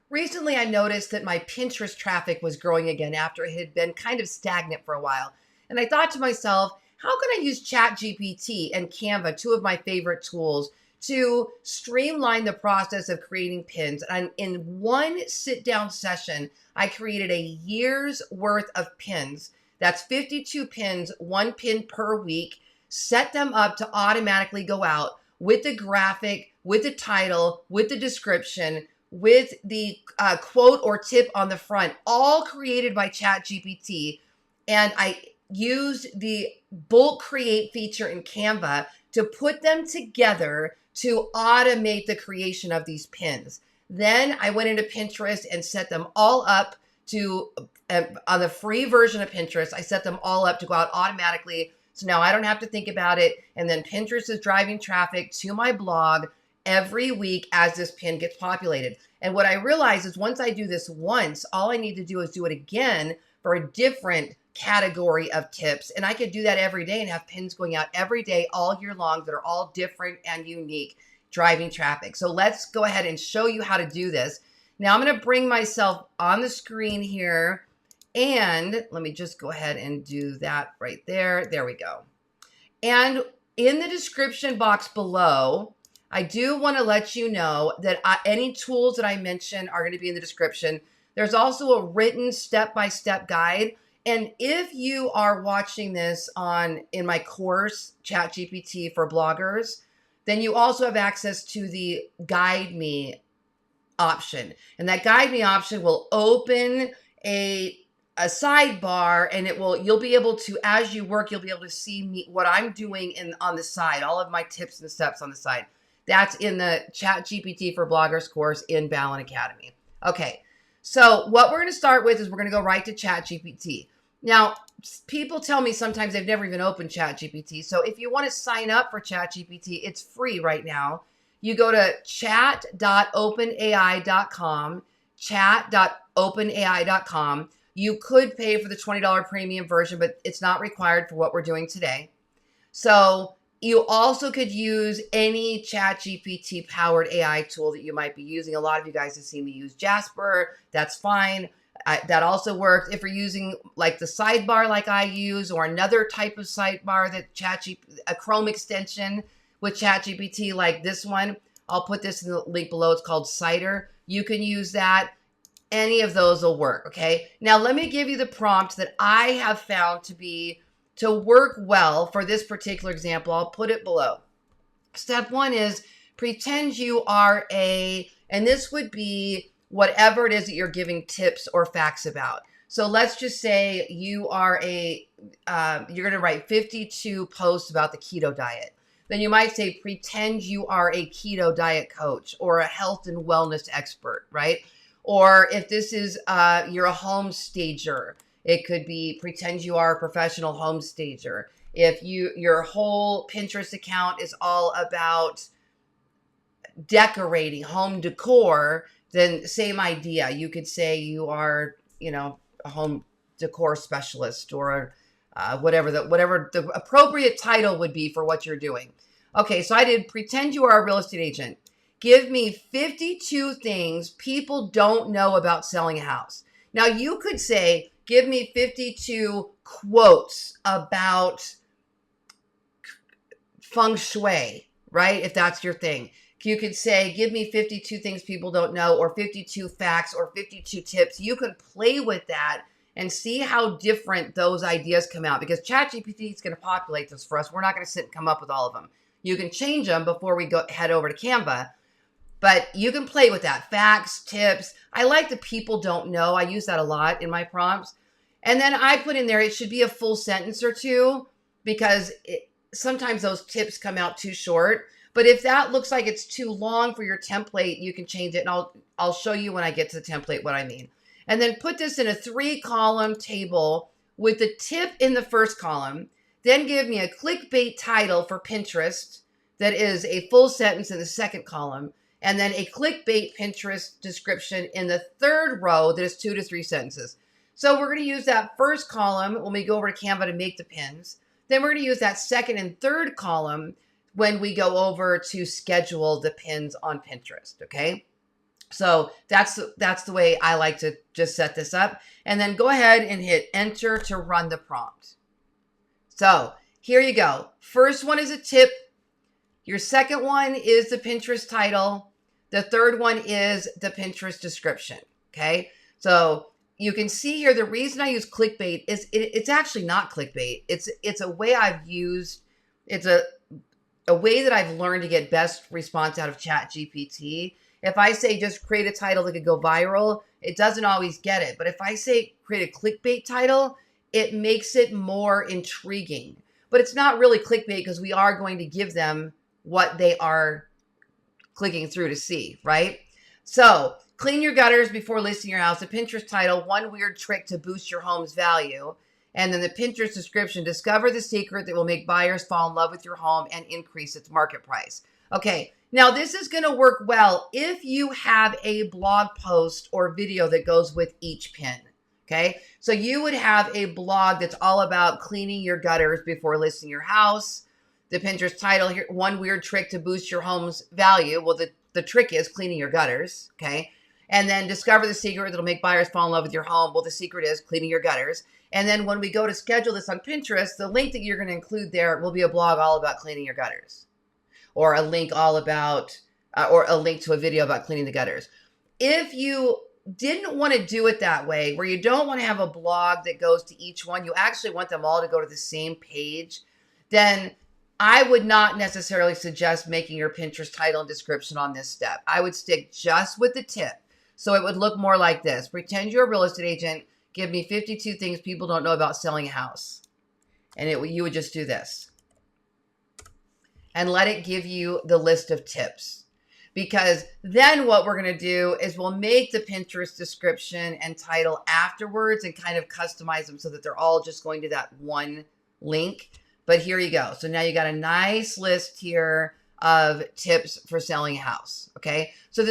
Recently, I noticed that my Pinterest traffic was growing again after it had been kind of stagnant for a while. And I thought to myself, how can I use ChatGPT and Canva, two of my favorite tools, to streamline the process of creating pins? And in one sit down session, I created a year's worth of pins. That's 52 pins, one pin per week, set them up to automatically go out with the graphic, with the title, with the description, with the quote or tip on the front, all created by ChatGPT. And I used the bulk create feature in Canva to put them together to automate the creation of these pins. Then I went into Pinterest and set them all up to, on the free version of Pinterest, I set them all up to go out automatically. So now I don't have to think about it. And then Pinterest is driving traffic to my blog every week as this pin gets populated. And what I realize is once I do this once, all I need to do is do it again for a different category of tips. And I could do that every day and have pins going out every day all year long that are all different and unique, driving traffic. So let's go ahead and show you how to do this. Now I'm going to bring myself on the screen here, and let me just go ahead and do that right there. There we go. And in the description box below, I do want to let you know that any tools that I mention are going to be in the description. There's also a written step-by-step guide. And if you are watching this in my course, ChatGPT for bloggers, then you also have access to the guide me option. And that guide me option will open a sidebar, and you'll be able to, as you work, you'll be able to see what I'm doing on the side, all of my tips and steps on the side. That's in the ChatGPT for bloggers course in Ballen Academy. Okay, so what we're going to start with is we're going to go right to ChatGPT. Now, people tell me sometimes they've never even opened ChatGPT. So if you want to sign up for ChatGPT, it's free right now. You go to chat.openai.com, chat.openai.com. You could pay for the $20 premium version, but it's not required for what we're doing today. So you also could use any ChatGPT powered AI tool that you might be using. A lot of you guys have seen me use Jasper. That's fine. That also works. If you're using like the sidebar like I use, or another type of sidebar that a Chrome extension with ChatGPT like this one, I'll put this in the link below. It's called Cider. You can use that. Any of those will work. Okay. Now let me give you the prompt that I have found to work well for this particular example. I'll put it below. Step one is pretend you are and this would be whatever it is that you're giving tips or facts about. So let's just say you are you're going to write 52 posts about the keto diet. Then you might say, pretend you are a keto diet coach or a health and wellness expert, right? Or if this is, you're a home stager, it could be pretend you are a professional home stager. If your whole Pinterest account is all about decorating, home decor, then same idea. You could say you are, a home decor specialist, or whatever the appropriate title would be for what you're doing. Okay, so I did pretend you are a real estate agent. Give me 52 things people don't know about selling a house. Now you could say, give me 52 quotes about feng shui, right? If that's your thing. You could say, give me 52 things people don't know, or 52 facts, or 52 tips. You can play with that and see how different those ideas come out, because ChatGPT is going to populate this for us. We're not going to sit and come up with all of them. You can change them before we head over to Canva, but you can play with that. Facts, tips. I like the people don't know. I use that a lot in my prompts. And then I put in there, it should be a full sentence or two, because sometimes those tips come out too short. But if that looks like it's too long for your template, you can change it. And I'll show you when I get to the template what I mean. And then put this in a 3-column table with the tip in the first column. Then give me a clickbait title for Pinterest that is a full sentence in the second column. And then a clickbait Pinterest description in the third row that is 2 to 3 sentences. So we're going to use that first column when we go over to Canva to make the pins. Then we're going to use that second and third column when we go over to schedule the pins on Pinterest, okay? So that's the way I like to just set this up. And then go ahead and hit enter to run the prompt. So here you go. First one is a tip. Your second one is the Pinterest title. The third one is the Pinterest description. Okay. So you can see here, the reason I use clickbait is it's actually not clickbait. It's a way I've used, it's a way that I've learned to get best response out of ChatGPT. If I say just create a title that could go viral, it doesn't always get it. But if I say create a clickbait title, it makes it more intriguing. But it's not really clickbait because we are going to give them what they are clicking through to see, right? So clean your gutters before listing your house. The Pinterest title, one weird trick to boost your home's value. And then the Pinterest description, discover the secret that will make buyers fall in love with your home and increase its market price. Okay, now this is going to work well if you have a blog post or video that goes with each pin. Okay, so you would have a blog that's all about cleaning your gutters before listing your house. The Pinterest title here, one weird trick to boost your home's value. Well, the trick is cleaning your gutters. Okay, and then discover the secret that'll make buyers fall in love with your home. Well, the secret is cleaning your gutters. And then when we go to schedule this on Pinterest, the link that you're going to include there will be a blog all about cleaning your gutters, or a link all about, or a link to a video about cleaning the gutters. If you didn't want to do it that way, where you don't want to have a blog that goes to each one, you actually want them all to go to the same page, then I would not necessarily suggest making your Pinterest title and description on this step. I would stick just with the tip. So it would look more like this. Pretend you're a real estate agent. Give me 52 things people don't know about selling a house. And you would just do this. And let it give you the list of tips. Because then what we're going to do is we'll make the Pinterest description and title afterwards and kind of customize them so that they're all just going to that one link. But here you go. So now you got a nice list here of tips for selling a house. Okay. So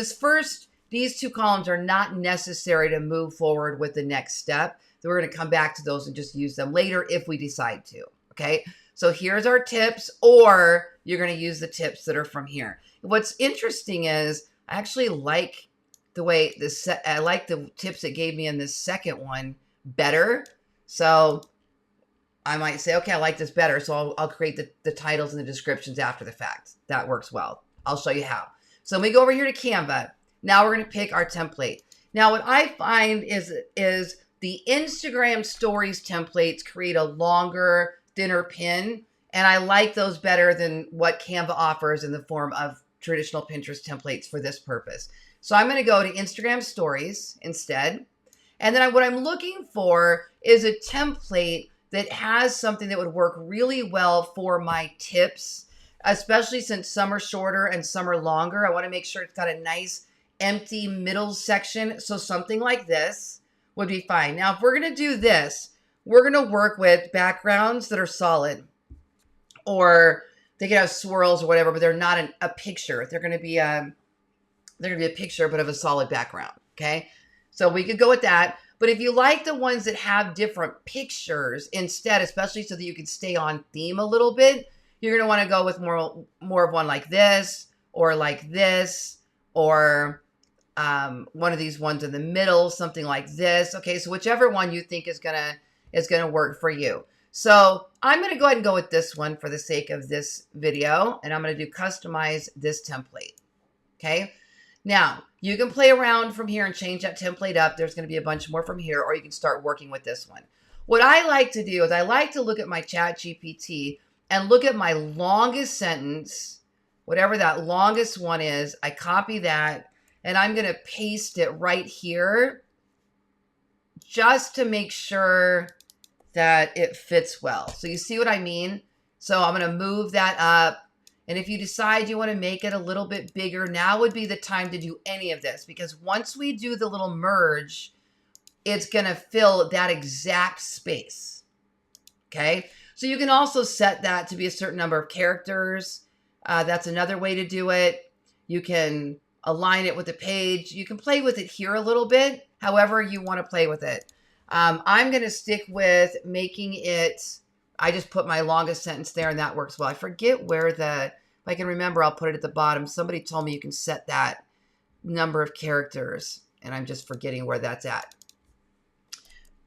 these two columns are not necessary to move forward with the next step. So we're going to come back to those and just use them later if we decide to. Okay. So here's our tips, or you're going to use the tips that are from here. What's interesting is I actually like the way I like the tips it gave me in this second one better. So I might say, okay, I like this better. So I'll create the titles and the descriptions after the fact. That works well. I'll show you how. So when we go over here to Canva, now we're going to pick our template. Now what I find is the Instagram stories templates create a longer, thinner pin. And I like those better than what Canva offers in the form of traditional Pinterest templates for this purpose. So I'm going to go to Instagram stories instead. And then what I'm looking for is a template that has something that would work really well for my tips, especially since some are shorter and some are longer. I want to make sure it's got a nice empty middle section. So something like this would be fine. Now, if we're going to do this, we're going to work with backgrounds that are solid, or they can have swirls or whatever, but they're not a picture. They're going to be a picture, but of a solid background. Okay. So we could go with that. But if you like the ones that have different pictures instead, especially so that you can stay on theme a little bit, you're going to want to go with more of one like this, or one of these ones in the middle, something like this. Okay. So whichever one you think is going to work for you. So I'm going to go ahead and go with this one for the sake of this video, and I'm going to do customize this template. Okay. Now you can play around from here and change that template up. There's going to be a bunch more from here, or you can start working with this one. What I like to do is I like to look at my ChatGPT and look at my longest sentence, whatever that longest one is. I copy that and I'm going to paste it right here just to make sure that it fits well. So you see what I mean? So I'm going to move that up. And if you decide you want to make it a little bit bigger, now would be the time to do any of this, because once we do the little merge, it's going to fill that exact space. Okay. So you can also set that to be a certain number of characters. That's another way to do it. You can align it with the page. You can play with it here a little bit, however you want to play with it. I'm going to stick with making it, I just put my longest sentence there and that works well. I forget where if I can remember, I'll put it at the bottom. Somebody told me you can set that number of characters, and I'm just forgetting where that's at.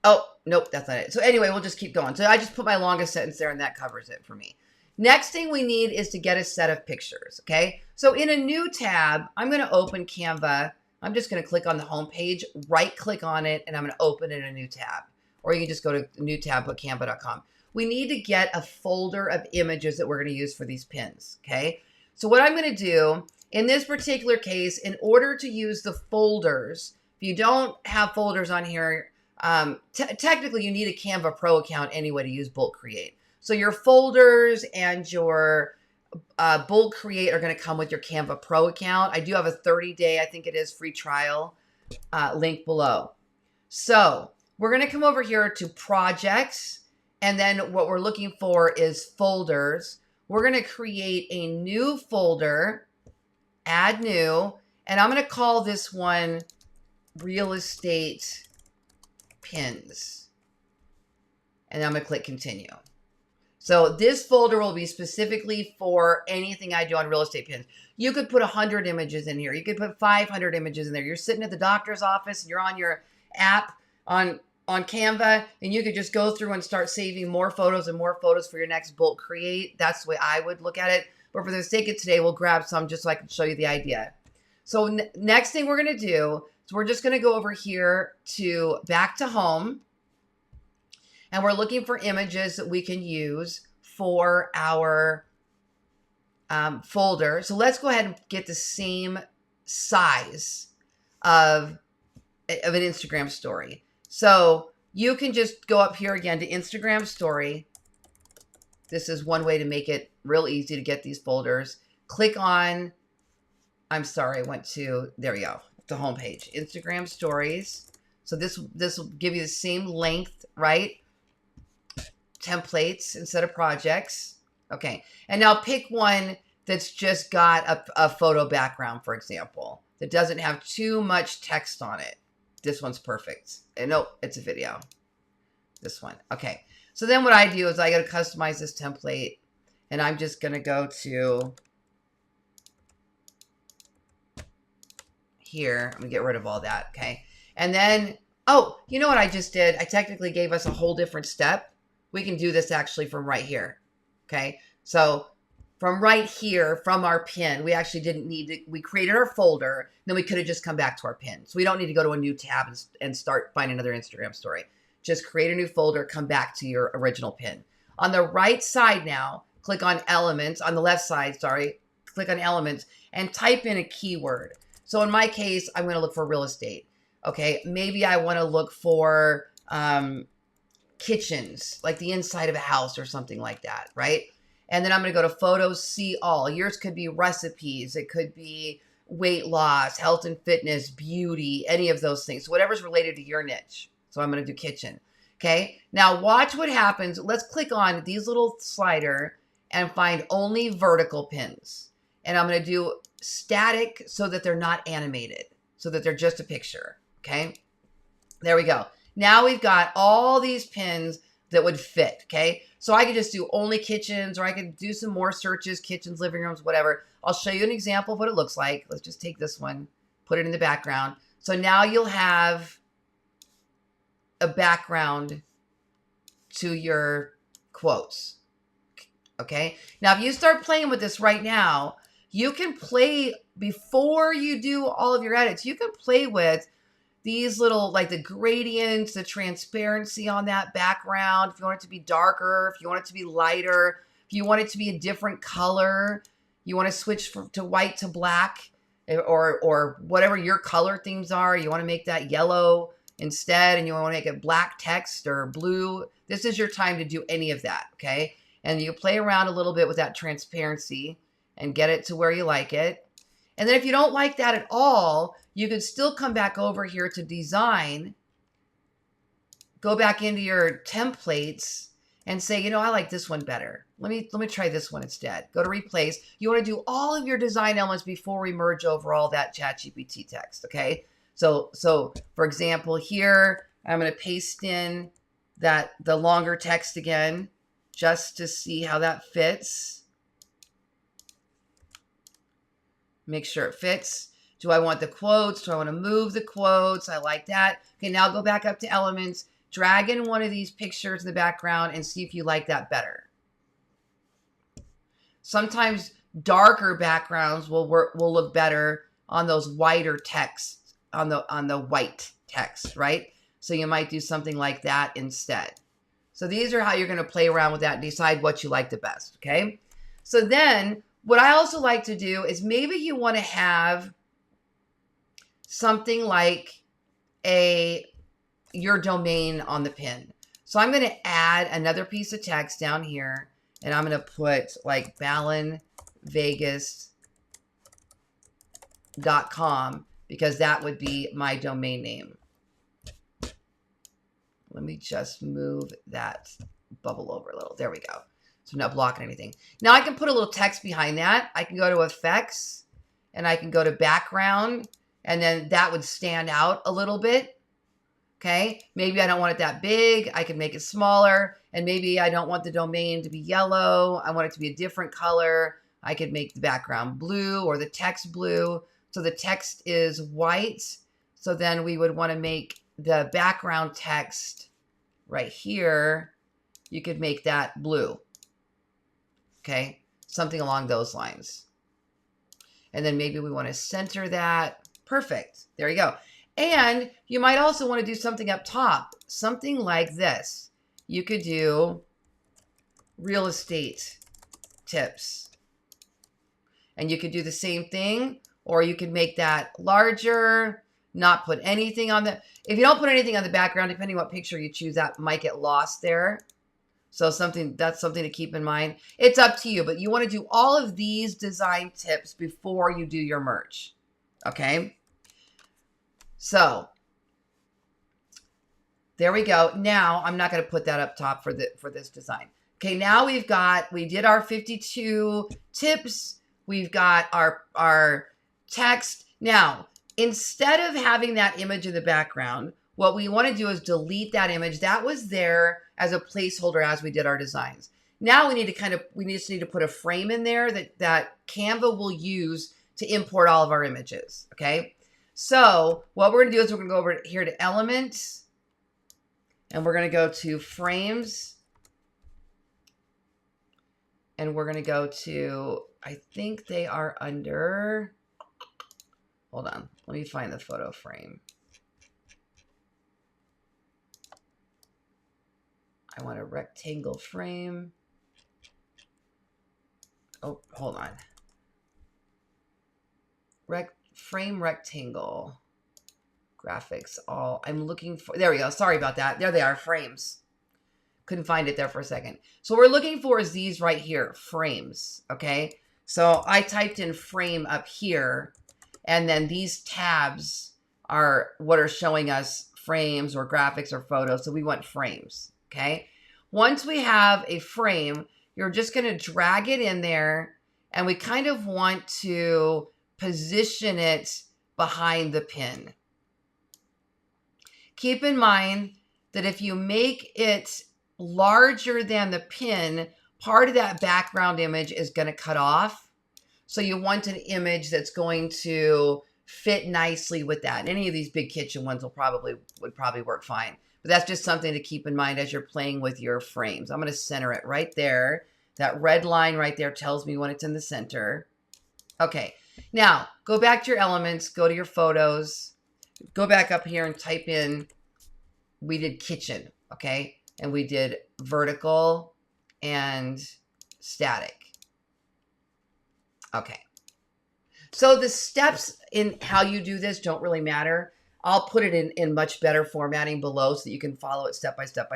Oh, nope, that's not it. So anyway, we'll just keep going. So I just put my longest sentence there, and that covers it for me. Next thing we need is to get a set of pictures, okay? So in a new tab, I'm going to open Canva. I'm just going to click on the home page, right-click on it, and I'm going to open in a new tab. Or you can just go to new tab, put canva.com. We need to get a folder of images that we're going to use for these pins, okay? So what I'm going to do, in this particular case, in order to use the folders, if you don't have folders on here, technically you need a Canva Pro account anyway to use Bulk Create. So your folders and your Bulk Create are going to come with your Canva Pro account. I do have a 30-day, I think it is, free trial link below. So we're going to come over here to projects, and then what we're looking for is folders. We're going to create a new folder, add new, and I'm going to call this one real estate pins. And I'm going to click continue. So this folder will be specifically for anything I do on real estate pins. You could put 100 images in here. You could put 500 images in there. You're sitting at the doctor's office and you're on your app on Canva, and you could just go through and start saving more photos and more photos for your next Bulk Create. That's the way I would look at it. But for the sake of today, we'll grab some just so I can show you the idea. So next thing we're going to do is we're just going to go over here to back to home. And we're looking for images that we can use for our folder. So let's go ahead and get the same size of an Instagram story. So you can just go up here again to Instagram story. This is one way to make it real easy to get these folders. Click on, I'm sorry, I went to, there we go, the home page, Instagram stories. So this will give you the same length, right? Templates instead of projects. Okay. And now pick one that's just got a photo background, for example, that doesn't have too much text on it. This one's perfect. And no, it's a video. This one. Okay. So then what I do is I got to customize this template, and I'm just going to go to here. I'm going to get rid of all that. Okay. And then, oh, you know what I just did? I technically gave us a whole different step. We can do this actually from right here. Okay. So from right here, from our pin, we actually didn't need to, we created our folder, then we could have just come back to our pin. So we don't need to go to a new tab and start finding another Instagram story. Just create a new folder, come back to your original pin. On the right side now, click on elements, on the left side, sorry, click on elements and type in a keyword. So in my case, I'm going to look for real estate. Okay. Maybe I want to look for, kitchens, like the inside of a house or something like that, right? And then I'm going to go to photos, see all. Yours could be recipes. It could be weight loss, health and fitness, beauty, any of those things. So whatever's related to your niche. So I'm going to do kitchen. Okay. Now watch what happens. Let's click on these little slider and find only vertical pins. And I'm going to do static so that they're not animated, so that they're just a picture. Okay. There we go. Now we've got all these pins that would fit, okay? So I could just do only kitchens, or I could do some more searches, kitchens, living rooms, whatever. I'll show you an example of what it looks like. Let's just take this one, put it in the background. So now you'll have a background to your quotes, okay? Now, if you start playing with this right now, you can play, before you do all of your edits, you can play with these little, like the gradients, the transparency on that background. If you want it to be darker, if you want it to be lighter, if you want it to be a different color, you want to switch to white to black, or whatever your color themes are. You want to make that yellow instead, and you want to make it black text or blue. This is your time to do any of that, okay? And you play around a little bit with that transparency and get it to where you like it. And then if you don't like that at all, you could still come back over here to design, go back into your templates and say, you know, I like this one better. Let me try this one instead. Go to replace. You want to do all of your design elements before we merge over all that ChatGPT text, okay? So for example, here, I'm going to paste in the longer text again, just to see how that fits. Make sure it fits. Do I want the quotes? Do I want to move the quotes? I like that. Okay, now go back up to elements, drag in one of these pictures in the background and see if you like that better. Sometimes darker backgrounds will look better on those whiter texts, on the white text, right? So you might do something like that instead. So these are how you're going to play around with that and decide what you like the best, okay? So then what I also like to do is maybe you want to have something like your domain on the pin. So I'm going to add another piece of text down here, and I'm going to put like ballenvegas.com because that would be my domain name. Let me just move that bubble over a little. There we go. So I'm not blocking anything. Now I can put a little text behind that. I can go to effects and I can go to background, and then that would stand out a little bit. Okay. Maybe I don't want it that big. I can make it smaller, and maybe I don't want the domain to be yellow. I want it to be a different color. I could make the background blue or the text blue. So the text is white. So then we would want to make the background text right here. You could make that blue. Okay. Something along those lines. And then maybe we want to center that. Perfect. There you go. And you might also want to do something up top, something like this. You could do real estate tips. And you could do the same thing, or you could make that larger, not put anything on the, if you don't put anything on the background, depending what picture you choose, that might get lost there. So that's something to keep in mind. It's up to you, but you want to do all of these design tips before you do your merch. Okay. So there we go. Now I'm not going to put that up top for this design. Okay. Now we did our 52 tips. We've got our text. Now, instead of having that image in the background, what we want to do is delete that image. That was there as a placeholder as we did our designs. Now we just need to put a frame in there that Canva will use to import all of our images. Okay. So what we're going to do is we're going to go over here to elements, and we're going to go to frames, and we're going to go to, I think they are under, hold on, let me find the photo frame. I want a rectangle frame. Oh, hold on. Frame rectangle. Graphics all. I'm looking for, there we go. Sorry about that. There they are, frames. Couldn't find it there for a second. So what we're looking for is these right here, frames. Okay. So I typed in frame up here, and then these tabs are what are showing us frames or graphics or photos. So we want frames. Okay. Once we have a frame, you're just going to drag it in there, and we kind of want to position it behind the pin. Keep in mind that if you make it larger than the pin, part of that background image is going to cut off. So you want an image that's going to fit nicely with that. Any of these big kitchen ones would probably work fine. But that's just something to keep in mind as you're playing with your frames. I'm going to center it right there. That red line right there tells me when it's in the center. Okay. Now, go back to your elements, go to your photos, go back up here and type in, we did kitchen, okay? And we did vertical and static. Okay. So the steps in how you do this don't really matter. I'll put it in much better formatting below so that you can follow it step by step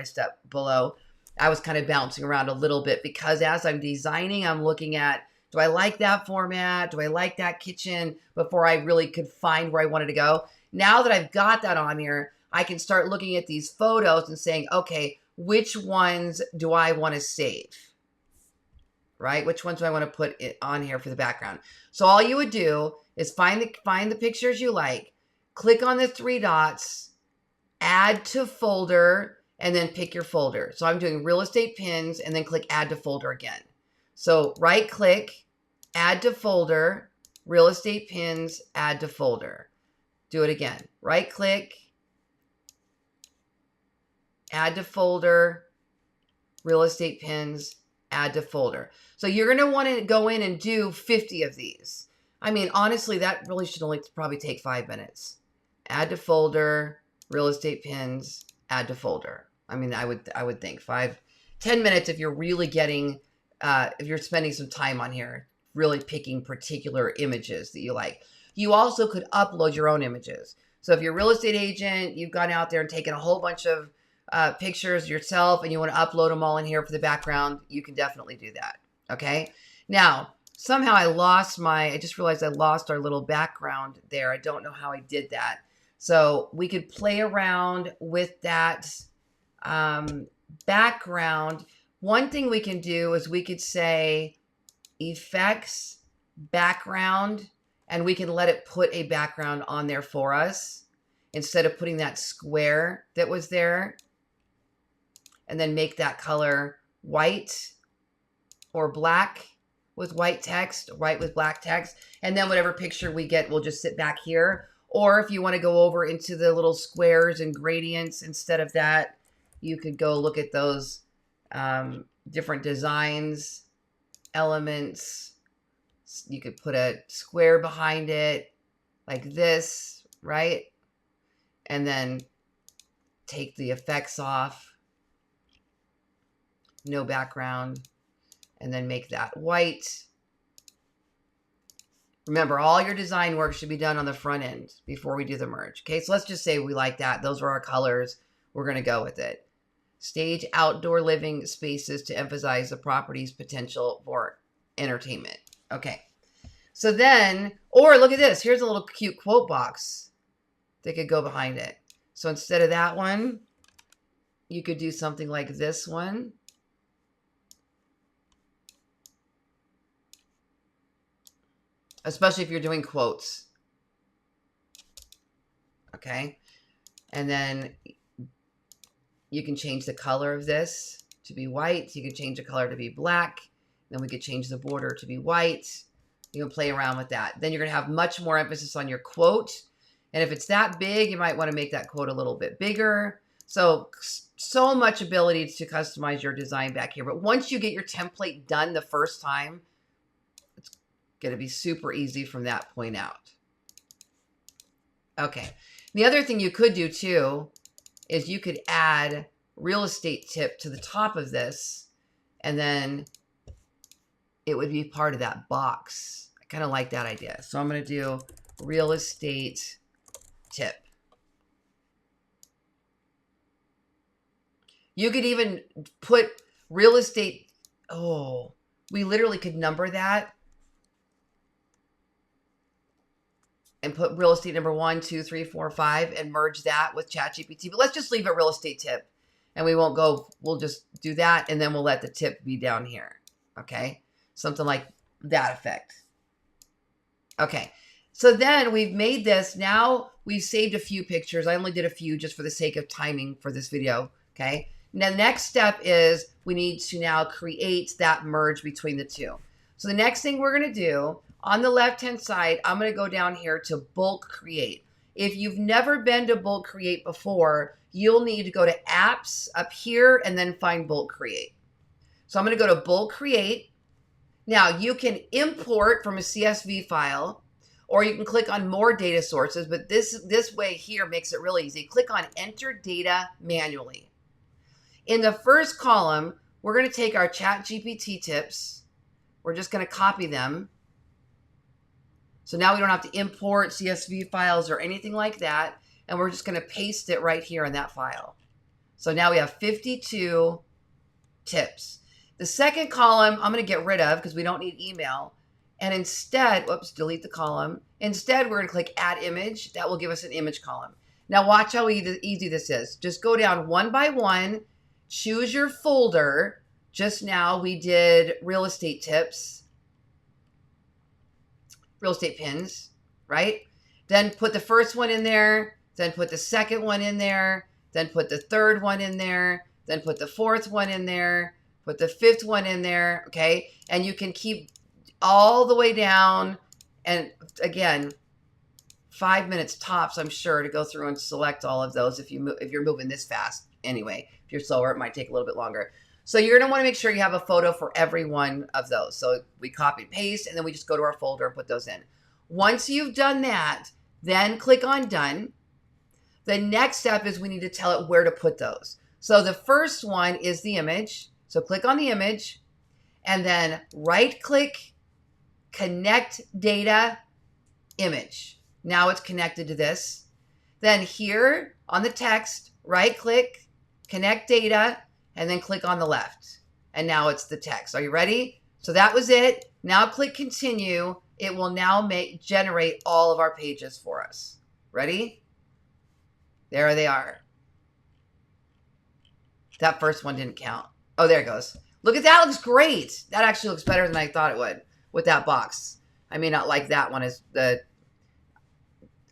below. I was kind of bouncing around a little bit because as I'm designing, I'm looking at, do I like that format? Do I like that kitchen? Before I really could find where I wanted to go. Now that I've got that on here, I can start looking at these photos and saying, okay, which ones do I want to save? Right? Which ones do I want to put it on here for the background? So all you would do is find the pictures you like, click on the 3 dots, add to folder, and then pick your folder. So I'm doing real estate pins, and then click add to folder again. So right click, add to folder, real estate pins, add to folder. Do it again. Right click, add to folder, real estate pins, add to folder. So you're going to want to go in and do 50 of these. I mean, honestly, that really should only probably take 5 minutes. Add to folder, real estate pins, add to folder. I mean, I would think 10 minutes if you're really getting, if you're spending some time on here, really picking particular images that you like. You also could upload your own images. So if you're a real estate agent, you've gone out there and taken a whole bunch of pictures yourself and you want to upload them all in here for the background, you can definitely do that. Okay. Now, somehow I just realized I lost our little background there. I don't know how I did that. So we could play around with that background. One thing we can do is we could say effects, background, and we can let it put a background on there for us instead of putting that square that was there, and then make that color white or black with white text, white with black text. And then whatever picture we get, we'll just sit back here. Or if you want to go over into the little squares and gradients instead of that, you could go look at those different designs, elements. You could put a square behind it like this, right? And then take the effects off. No background, and then make that white. Remember, all your design work should be done on the front end before we do the merge. Okay, so let's just say we like that. Those are our colors. We're going to go with it. Stage outdoor living spaces to emphasize the property's potential for entertainment. Okay, so then, or look at this. Here's a little cute quote box that could go behind it. So instead of that one, you could do something like this one. Especially if you're doing quotes. Okay. And then you can change the color of this to be white. You can change the color to be black. Then we could change the border to be white. You can play around with that. Then you're going to have much more emphasis on your quote. And if it's that big, you might want to make that quote a little bit bigger. So much ability to customize your design back here. But once you get your template done the first time, going to be super easy from that point out. Okay. The other thing you could do too is you could add real estate tip to the top of this, and then it would be part of that box. I kind of like that idea. So I'm going to do real estate tip. You could even put real estate. Oh, we literally could number that and put real estate number 1, 2, 3, 4, 5 and merge that with ChatGPT. But let's just leave it real estate tip, and we won't go. We'll just do that, and then we'll let the tip be down here. Okay, something like that effect. Okay, so then we've made this. Now we've saved a few pictures. I only did a few just for the sake of timing for this video. Okay, now the next step is we need to now create that merge between the two. So the next thing we're going to do, on the left-hand side, I'm going to go down here to bulk create. If you've never been to bulk create before, you'll need to go to apps up here and then find bulk create. So I'm going to go to bulk create. Now you can import from a CSV file, or you can click on more data sources, but this way here makes it really easy. Click on enter data manually. In the first column, we're going to take our ChatGPT tips. We're just going to copy them. So now we don't have to import CSV files or anything like that. And we're just going to paste it right here in that file. So now we have 52 tips. The second column I'm going to get rid of because we don't need email. And instead, whoops, delete the column. Instead, we're going to click add image. That will give us an image column. Now watch how easy this is. Just go down one by one, choose your folder. Just now we did real estate tips. Real estate pins, right? Then put the first one in there, then put the second one in there, then put the third one in there, then put the fourth one in there, put the fifth one in there, okay? And you can keep all the way down And again, 5 minutes tops, I'm sure, to go through and select all of those if you're moving this fast. Anyway, if you're slower, it might take a little bit longer. So you're going to want to make sure you have a photo for every one of those. So we copy and paste, and then we just go to our folder and put those in. Once you've done that, then click on done. The next step is we need to tell it where to put those. So the first one is the image. So click on the image and then right click, connect data, image. Now it's connected to this. Then here on the text, right click, connect data, and then click on the left. And now it's the text. Are you ready? So that was it. Now click continue. It will now generate all of our pages for us. Ready? There they are. That first one didn't count. Oh, there it goes. Look at that. It looks great. That actually looks better than I thought it would with that box. I may not like that one as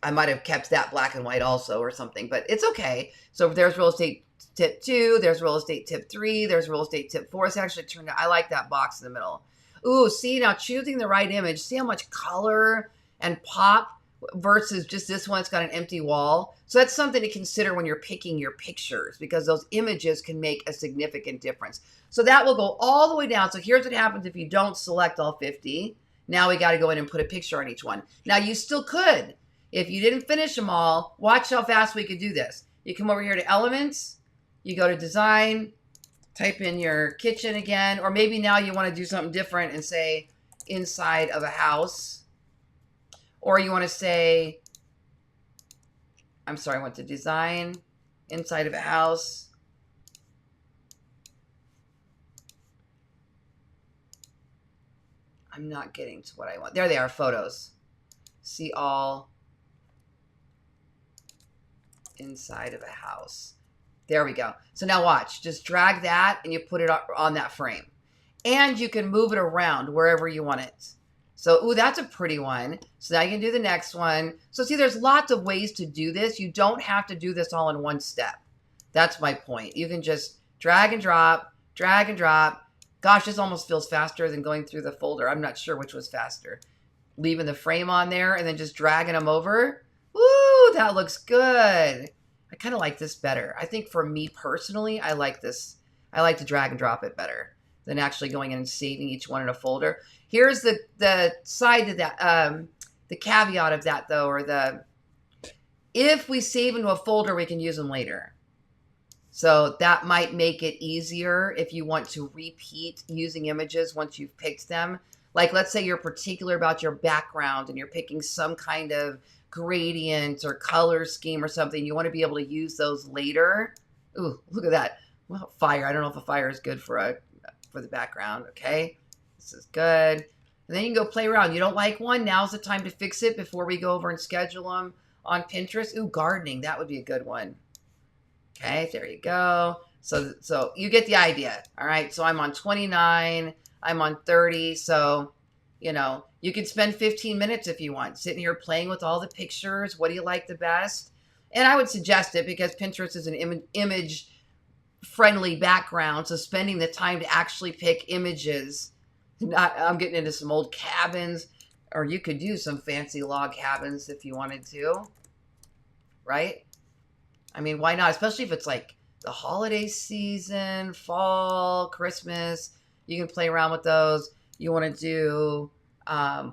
I might have kept that black and white also or something, but it's okay. So there's real estate tip 2, there's real estate tip 3, there's real estate tip 4. It's actually turned out, I like that box in the middle. Ooh, see, now choosing the right image, see how much color and pop versus just this one, it's got an empty wall. So that's something to consider when you're picking your pictures, because those images can make a significant difference. So that will go all the way down. So here's what happens if you don't select all 50. Now we got to go in and put a picture on each one. Now you still could. If you didn't finish them all, watch how fast we could do this. You come over here to elements, you go to design, type in your kitchen again, or maybe now you want to do something different and say inside of a house. Or you want to say, I'm sorry, I went to design, inside of a house. I'm not getting to what I want. There they are, photos. See all inside of a house. There we go. So now watch, just drag that and you put it on that frame. And you can move it around wherever you want it. So, ooh, that's a pretty one. So now you can do the next one. So see, there's lots of ways to do this. You don't have to do this all in one step. That's my point. You can just drag and drop, drag and drop. Gosh, this almost feels faster than going through the folder. I'm not sure which was faster. Leaving the frame on there and then just dragging them over. Woo, that looks good. I kind of like this better. I think for me personally, I like this. I like to drag and drop it better than actually going in and saving each one in a folder. Here's the side to that, the caveat of that though, or if we save into a folder, we can use them later. So that might make it easier if you want to repeat using images once you've picked them. Like let's say you're particular about your background and you're picking some kind of gradient or color scheme or something. You want to be able to use those later. Ooh, look at that. Well, fire. I don't know if a fire is good for the background. Okay. This is good. And then you can go play around. You don't like one? Now's the time to fix it before we go over and schedule them on Pinterest. Ooh, gardening. That would be a good one. Okay, there you go. So you get the idea. All right. So I'm on 29. I'm on 30. So, you know, you could spend 15 minutes if you want, sitting here playing with all the pictures. What do you like the best? And I would suggest it because Pinterest is an image friendly background. So spending the time to actually pick images. I'm getting into some old cabins, or you could do some fancy log cabins if you wanted to, right? I mean, why not? Especially if it's like the holiday season, fall, Christmas, you can play around with those. You want to do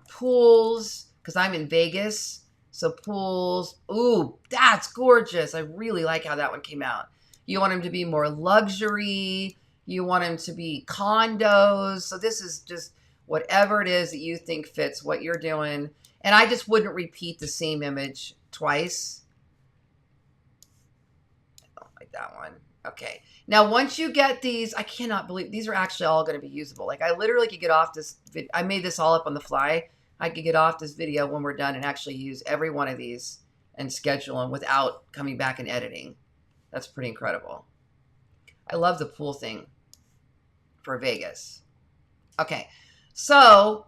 pools, because I'm in Vegas. So pools, ooh, that's gorgeous. I really like how that one came out. You want them to be more luxury. You want them to be condos. So this is just whatever it is that you think fits what you're doing. And I just wouldn't repeat the same image twice. I don't like that one. Okay. Now, once you get these, I cannot believe these are actually all going to be usable. Like I literally could get off this. I made this all up on the fly. I could get off this video when we're done and actually use every one of these and schedule them without coming back and editing. That's pretty incredible. I love the pool thing for Vegas. Okay. So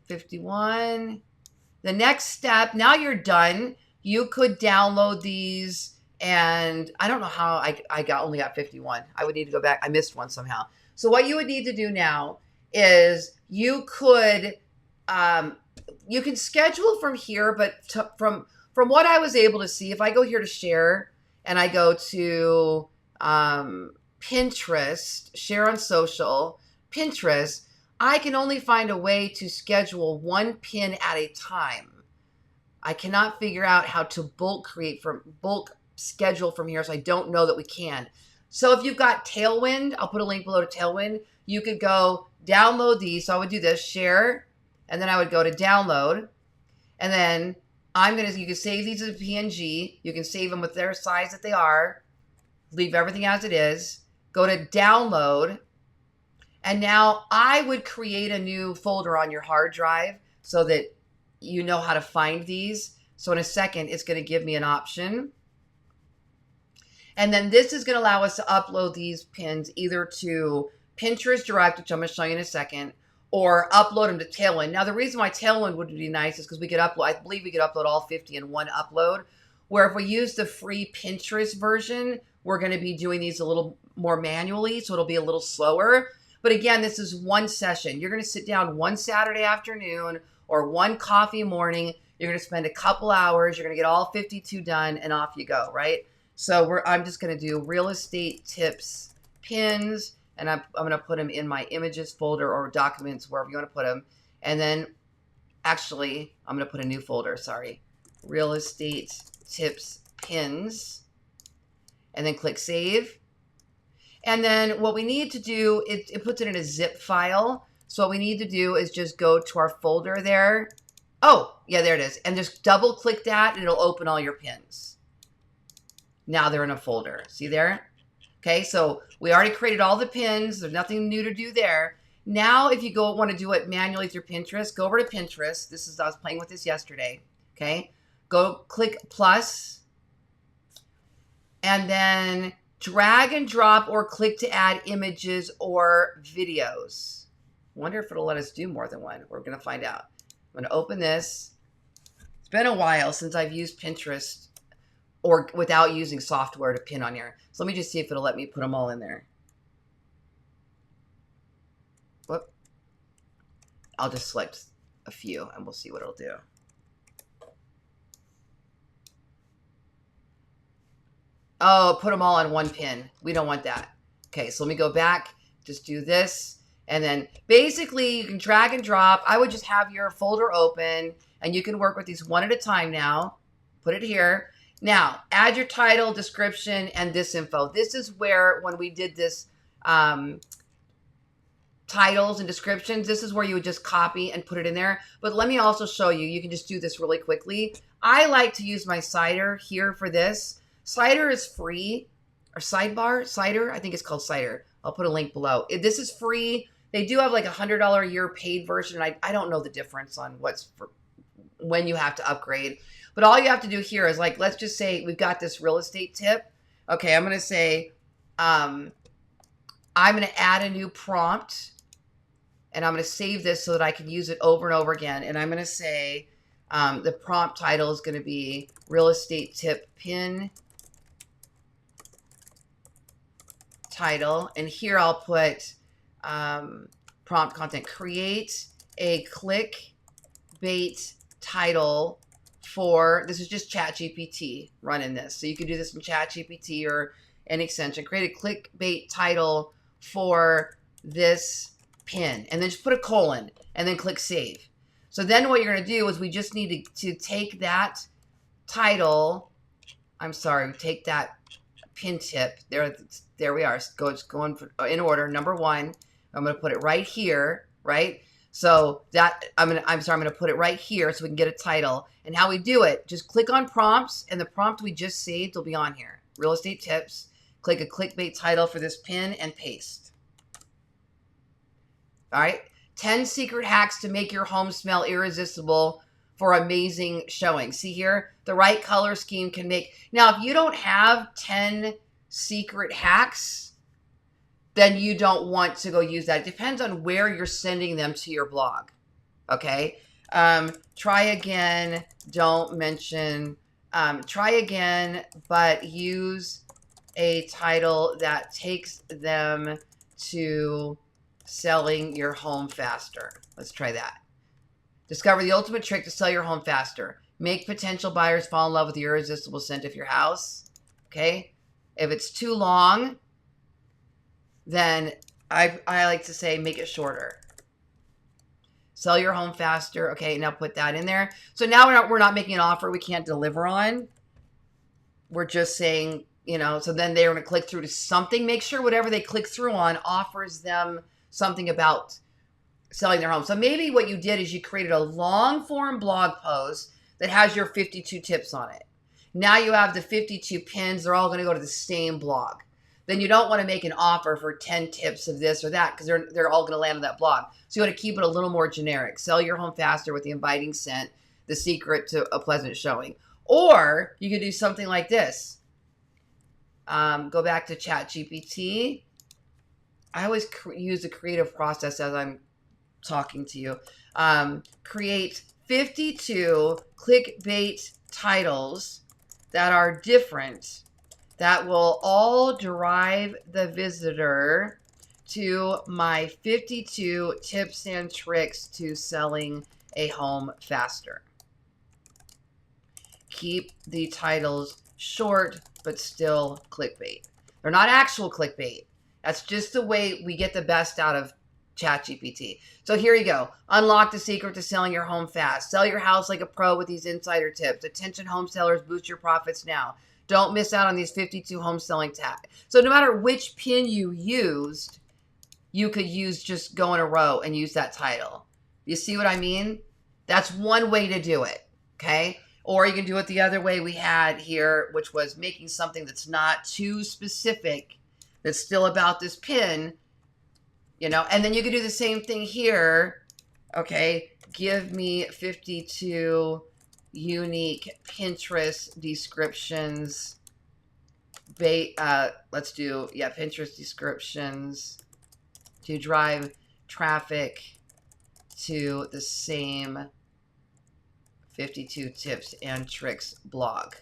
51. The next step, now you're done. You could download these. And I don't know how I only got 51. I would need to go back. I missed one somehow. So what you would need to do now is you could you can schedule from here, but from what I was able to see, if I go here to share and I go to Pinterest, share on social, Pinterest, I can only find a way to schedule one pin at a time. I cannot figure out how to bulk schedule from here, so I don't know that we can. So if you've got Tailwind, I'll put a link below to Tailwind. You could go download these. So I would do this, share, and then I would go to download, and then you can save these as a PNG. You can save them with their size that they are. Leave everything as it is. Go to download, and now I would create a new folder on your hard drive so that you know how to find these. So in a second, it's going to give me an option. And then this is going to allow us to upload these pins either to Pinterest Direct, which I'm going to show you in a second, or upload them to Tailwind. Now, the reason why Tailwind would be nice is because we could upload, I believe we could upload all 50 in one upload, where if we use the free Pinterest version, we're going to be doing these a little more manually, so it'll be a little slower. But again, this is one session. You're going to sit down one Saturday afternoon or one coffee morning. You're going to spend a couple hours. You're going to get all 52 done, and off you go, right? So I'm just going to do real estate tips pins, and I'm going to put them in my images folder or documents, wherever you want to put them. And then actually, I'm going to put a new folder, sorry. Real estate tips pins, and then click save. And then what we need to do, it puts it in a zip file. So what we need to do is just go to our folder there. Oh, yeah, there it is. And just double click that and it'll open all your pins. Now they're in a folder. See there? Okay, so we already created all the pins. There's nothing new to do there. Now, if you want to do it manually through Pinterest, go over to Pinterest. I was playing with this yesterday. Okay, go click plus, and then drag and drop or click to add images or videos. Wonder if it'll let us do more than one. We're going to find out. I'm going to open this. It's been a while since I've used Pinterest or without using software to pin on here. So let me just see if it'll let me put them all in there. Whoop. I'll just select a few and we'll see what it'll do. Oh, put them all on one pin. We don't want that. Okay, so let me go back. Just do this. And then basically you can drag and drop. I would just have your folder open and you can work with these one at a time now. Put it here. Now, add your title, description, and this info. This is where, when we did this titles and descriptions, this is where you would just copy and put it in there. But let me also show you. You can just do this really quickly. I like to use my Cider here for this. Cider is free, or Sidebar, Cider, I think it's called Cider. I'll put a link below. This is free. They do have like $100 a year paid version. I don't know the difference on when you have to upgrade. But all you have to do here is, like, let's just say we've got this real estate tip. Okay, I'm going to say, I'm going to add a new prompt. And I'm going to save this so that I can use it over and over again. And I'm going to say the prompt title is going to be real estate tip pin title. And here I'll put prompt content. Create a clickbait title for, this is just ChatGPT running this. So you can do this in ChatGPT or an extension. Create a clickbait title for this pin, and then just put a colon and then click save. So then what you're going to do is we just need to take that title, take that pin tip, there we are, it's going in order. Number one, I'm going to put it right here, right? So that I'm going to put it right here so we can get a title. And how we do it, just click on prompts, and the prompt we just saved will be on here. Real estate tips, click a clickbait title for this pin and paste. All right, 10 secret hacks to make your home smell irresistible for amazing showing. See here, the right color scheme can make. Now, if you don't have 10 secret hacks, then you don't want to go use that. It depends on where you're sending them to your blog. Okay, try again, don't mention, try again, but use a title that takes them to selling your home faster. Let's try that. Discover the ultimate trick to sell your home faster. Make potential buyers fall in love with the irresistible scent of your house. Okay. If it's too long, then I like to say make it shorter. Sell your home faster. Okay, now put that in there. So now we're not making an offer we can't deliver on. We're just saying, so then they're going to click through to something. Make sure whatever they click through on offers them something about selling their home. So maybe what you did is you created a long form blog post that has your 52 tips on it. Now you have the 52 pins. They're all going to go to the same blog. Then you don't want to make an offer for 10 tips of this or that because they're all going to land on that blog. So you want to keep it a little more generic. Sell your home faster with the inviting scent, the secret to a pleasant showing. Or you could do something like this. Go back to ChatGPT. I always use the creative process as I'm talking to you. Create 52 clickbait titles that are different, that will all drive the visitor to my 52 tips and tricks to selling a home faster. Keep the titles short, but still clickbait. They're not actual clickbait. That's just the way we get the best out of ChatGPT. So here you go. Unlock the secret to selling your home fast. Sell your house like a pro with these insider tips. Attention home sellers, boost your profits now. Don't miss out on these 52 home selling tabs. So no matter which pin you used, you could just go in a row and use that title. You see what I mean? That's one way to do it, okay? Or you can do it the other way we had here, which was making something that's not too specific, that's still about this pin, and then you could do the same thing here, okay? Give me 52 unique Pinterest descriptions. Let's do, Pinterest descriptions to drive traffic to the same 52 tips and tricks blog.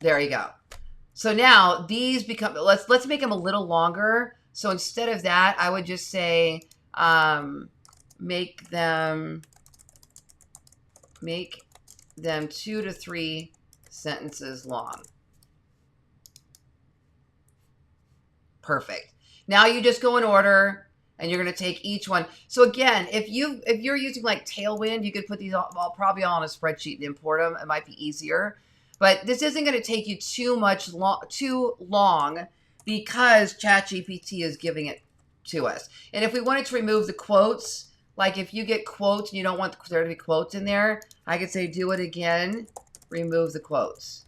There you go. So now these become, let's make them a little longer. So instead of that, I would just say, make them 2 to 3 sentences long. Perfect. Now you just go in order and you're going to take each one. So again, if you're using like Tailwind, you could put these all probably all on a spreadsheet and import them. It might be easier. But this isn't going to take you too long because ChatGPT is giving it to us. And if we wanted to remove the quotes, like if you get quotes and you don't want there to be quotes in there, I could say do it again, remove the quotes.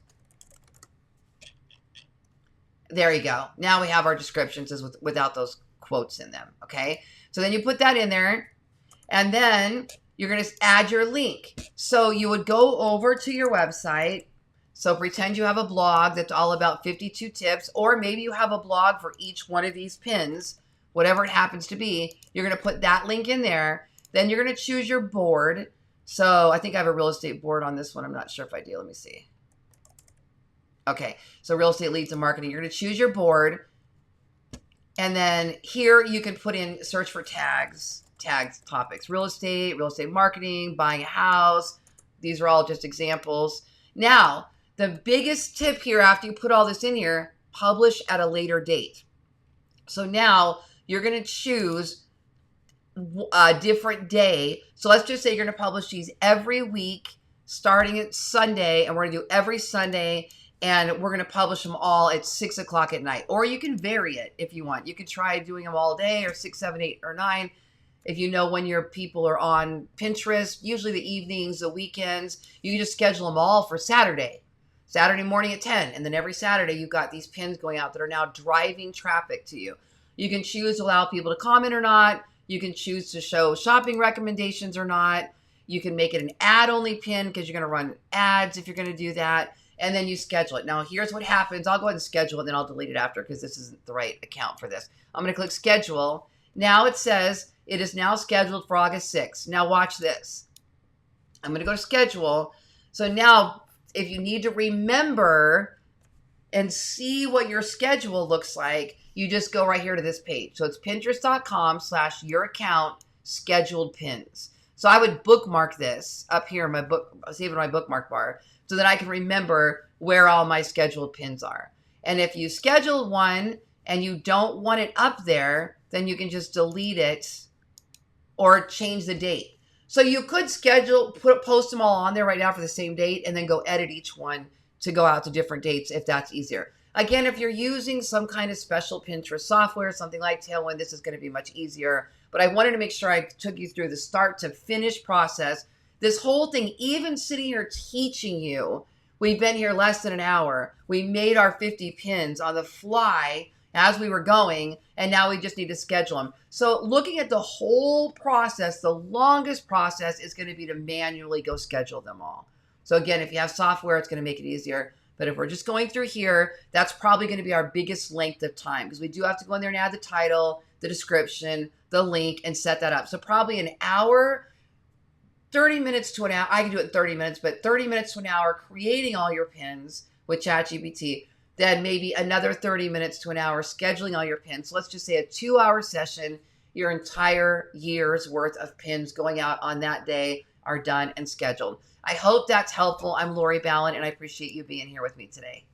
There you go. Now we have our descriptions without those quotes in them, okay? So then you put that in there, and then you're going to add your link. So you would go over to your website. So pretend you have a blog that's all about 52 tips, or maybe you have a blog for each one of these pins, whatever it happens to be. You're going to put that link in there. Then you're going to choose your board. So I think I have a real estate board on this one. I'm not sure if I do. Let me see. Okay, so real estate leads and marketing. You're going to choose your board. And then here you can put in search for tags topics, real estate marketing, buying a house. These are all just examples. Now, the biggest tip here after you put all this in here, publish at a later date. So now you're going to choose a different day. So let's just say you're going to publish these every week starting at Sunday, and we're going to do every Sunday, and we're going to publish them all at 6 o'clock at night. Or you can vary it if you want. You could try doing them all day, or 6, 7, 8, or 9. If you know when your people are on Pinterest, usually the evenings, the weekends, you can just schedule them all for Saturday morning at 10. And then every Saturday, you've got these pins going out that are now driving traffic to you. You can choose to allow people to comment or not. You can choose to show shopping recommendations or not. You can make it an ad-only pin because you're going to run ads if you're going to do that. And then you schedule it. Now, here's what happens. I'll go ahead and schedule it, and then I'll delete it after because this isn't the right account for this. I'm going to click schedule. Now it says it is now scheduled for August 6th. Now watch this. I'm going to go to schedule. So now if you need to remember and see what your schedule looks like, you just go right here to this page. So it's pinterest.com/your account scheduled pins. So I would bookmark this up here in my book, save it in my bookmark bar, so that I can remember where all my scheduled pins are. And if you schedule one and you don't want it up there, then you can just delete it or change the date. So you could post them all on there right now for the same date and then go edit each one to go out to different dates if that's easier. Again, if you're using some kind of special Pinterest software, something like Tailwind, this is going to be much easier. But I wanted to make sure I took you through the start to finish process. This whole thing, even sitting here teaching you, we've been here less than an hour. We made our 50 pins on the fly as we were going, and now we just need to schedule them. So looking at the whole process, the longest process is going to be to manually go schedule them all. So again, if you have software, it's going to make it easier. But if we're just going through here, that's probably going to be our biggest length of time, because we do have to go in there and add the title, the description, the link, and set that up. So probably an hour, 30 minutes to an hour. I can do it in 30 minutes, but 30 minutes to an hour creating all your pins with ChatGPT. Then maybe another 30 minutes to an hour scheduling all your pins. So let's just say a 2-hour session, your entire year's worth of pins going out on that day are done and scheduled. I hope that's helpful. I'm Lori Ballen, and I appreciate you being here with me today.